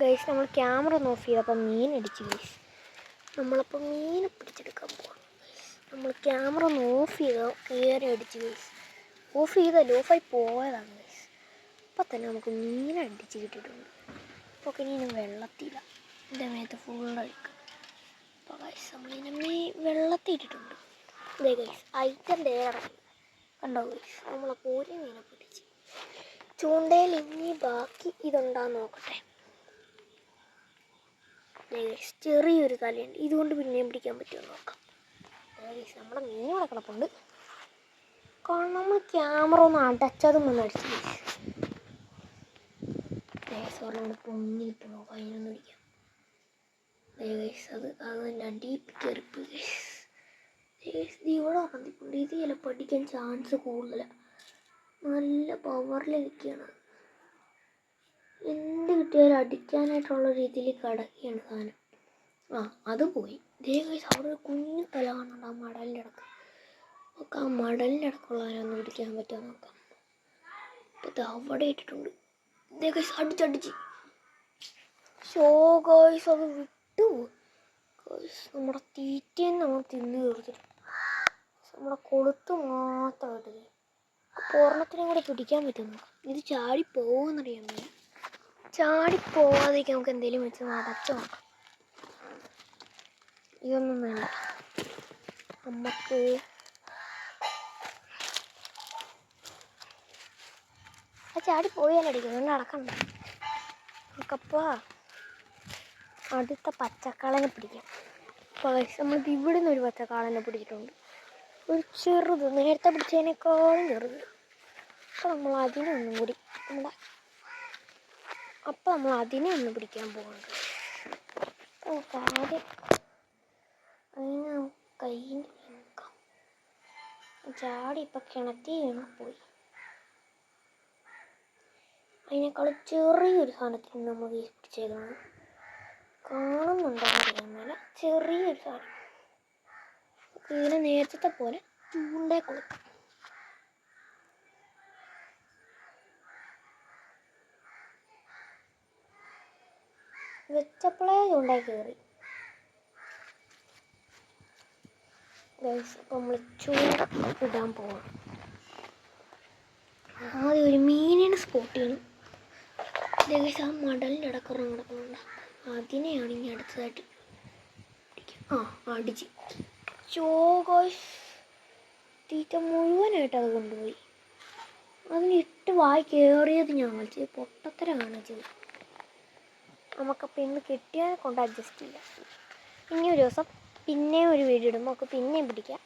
Guys നമ്മൾ camera ഒന്ന് of ചെയ്തപ്പോൾ മീൻ അടിച്ചു ഗൈസ്. നമ്മളപ്പോൾ മീനെ പിടിച്ചെടുക്കാൻ പോവാം. നമ്മൾ ക്യാമറ ഒന്ന് ഓഫ് ചെയ്താൽ കയറി അടിച്ചു ഗൈസ്. ഓഫ് ചെയ്തല്ലോ, ഓഫായി പോയതാണ് ഗൈസ്. അപ്പം തന്നെ നമുക്ക് മീനെ അടിച്ച് കിട്ടിയിട്ടുണ്ട്. അപ്പോൾ ഇനി വെള്ളത്തില്ല, എൻ്റെ മേത്ത് ഫുള്ളടിക്കും. അപ്പോൾ ഗൈസ് നമ്മളിനെ വെള്ളത്തിൽ ഇട്ടിട്ടുണ്ട്. ഇതേ ഗൈസ് ഐറ്റൻ്റെ ഇറങ്ങി കണ്ടോ ഗൈസ്. നമ്മളപ്പോൾ ഒരു മീനെ പിടിച്ച്. ചൂണ്ടയിൽ ഇനി ബാക്കി ഇതുണ്ടാന്ന് നോക്കട്ടെ. ചെറിയൊരു തലയുണ്ട്, ഇതുകൊണ്ട് പിന്നെയും പിടിക്കാൻ പറ്റുമോ നോക്കാം. നമ്മുടെ മീൻ ഇവിടെ കിടപ്പുണ്ട്. കാരണം നമ്മൾ ക്യാമറ ഒന്ന് അടച്ചതും ഒന്ന് അടിച്ചു. നമ്മൾ പൊങ്ങി കിട്ടണോ അതിനൊന്ന് പിടിക്കാം. അത് ഡീപ്പ് കയറിപ്പ് ഇവിടെ വന്നിട്ടുണ്ട്. ഇത് ചിലപ്പോൾ അടിക്കാൻ ചാൻസ് കൂടുതലാണ്. നല്ല പവറിൽ നിൽക്കുകയാണ്. എന്ത് കിട്ടിയാലും അടിക്കാനായിട്ടുള്ള രീതിയിൽ കിടക്കുകയാണ് സാധനം. അത് പോയി. അവിടെ ഒരു കുഞ്ഞു തല കാണുന്നുണ്ട് ആ മടലിൻ്റെ ഇടക്ക്. നമുക്ക് ആ മടലിൻ്റെ ഇടക്കുള്ളവരൊന്ന് പിടിക്കാൻ പറ്റുമോ നോക്കാം. അപ്പോൾ ഇത് അവിടെ ഇട്ടിട്ടുണ്ട്. അടിച്ചടിച്ച് അത് വിട്ടു. നമ്മുടെ തീറ്റയും നമ്മൾ തിന്ന് തീർത്തിട്ട് നമ്മുടെ കൊളുത്ത് മാത്രമായിട്ട് പൂർണ്ണത്തിനും കൂടെ പിടിക്കാൻ പറ്റും നോക്കാം. ഇത് ചാടിപ്പോകുമെന്നറിയാൻ വയ്യ. ചാടിപ്പോവാതേക്ക് നമുക്ക് എന്തെങ്കിലും വെച്ച് അടച്ചു നോക്കാം. ഇതൊന്നും വേണ്ട, നമുക്ക് ചാടിപ്പോയാലടിക്കും, അതുകൊണ്ട് അടക്കണ്ട. നമുക്കപ്പോൾ അടുത്ത പച്ചക്കാളനെ പിടിക്കാം. അപ്പോൾ നമ്മളിത് ഇവിടെ നിന്ന് ഒരു പച്ചക്കാളനെ പിടിച്ചിട്ടുണ്ട്. ഒരു ചെറുത്, നേരത്തെ പിടിച്ചതിനേക്കാളും ചെറുത്. അപ്പോൾ നമ്മൾ അതിനെ ഒന്നും കൂടി അതിനെ ഒന്ന് പിടിക്കാൻ പോകുന്നുണ്ട്. നമുക്ക് ആദ്യം അതിനെ കയ്യിൽ നോക്കാം. ചാടി ഇപ്പം കിണറ്റി പോയി. അതിനേക്കാളും ചെറിയൊരു സാധനത്തിന് നമ്മൾ പിടിച്ചേക്കണം. കാണുന്നുണ്ടോന്നറിയാൻ, ചെറിയൊരു സാധനം. ഇതിനെ നേരത്തെ പോലെ ചൂണ്ടേ കൊടുക്കും. വെച്ചപ്പോഴേ ചൂണ്ടായി കയറി. അപ്പം നമ്മൾ ചൂണ്ട ഇടാൻ പോവാം. ആദ്യം ഒരു മീനിനെ സ്പോട്ട് ചെയ്യണം. ആ മടലിൻ്റെ ഇടക്കുറം കിടക്കുന്നുണ്ട്. അതിനെയാണ് ഇനി അടുത്തതായിട്ട് അടിച്ച് തീറ്റ മുഴുവനായിട്ട് അത് കൊണ്ടുപോയി. അതിനിട്ട് വായി കയറിയത് ഞാൻ കളിച്ചത് പൊട്ടത്തരമാണ് ചെയ്തത്. നമുക്കപ്പോൾ ഇന്ന് കിട്ടിയാൽ കൊണ്ട് അഡ്ജസ്റ്റ് ചെയ്യാം. ഇനി ഒരു ദിവസം പിന്നെയും ഒരു വീഡിയോ ഇടുമ്പോൾ നമുക്ക് പിന്നെയും പിടിക്കാം.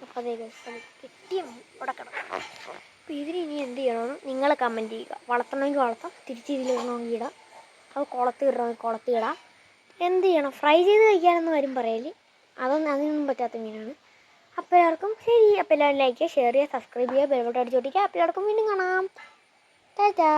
അപ്പോൾ അതേ ദിവസം കിട്ടിയ ഇവിടെ കിടക്കും. അപ്പോൾ ഇതിന് ഇനി എന്ത് ചെയ്യണമെന്ന് നിങ്ങൾ കമൻറ്റ് ചെയ്യുക. വളർത്തണമെങ്കിൽ വളർത്താം, തിരിച്ചിതിലിടണമെങ്കിൽ ഇടാം, അത് കുളത്ത് ഇടണമെങ്കിൽ കുളത്ത് ഇടാം. എന്ത് ചെയ്യണം, ഫ്രൈ ചെയ്ത് കഴിക്കാനൊന്നും ആരും പറയല്, അതിനൊന്നും പറ്റാത്ത മീനാണ്. അപ്പോൾ എല്ലാവർക്കും ശരി. അപ്പോൾ എല്ലാവരും ലൈക്ക് ചെയ്യുക, ഷെയർ ചെയ്യുക, സബ്സ്ക്രൈബ് ചെയ്യുക, ബെൽ ബട്ടൺ അടിച്ചോട്ടിക്കുക. അപ്പോൾ എല്ലാവർക്കും വീണ്ടും കാണാം. ടാറ്റാ.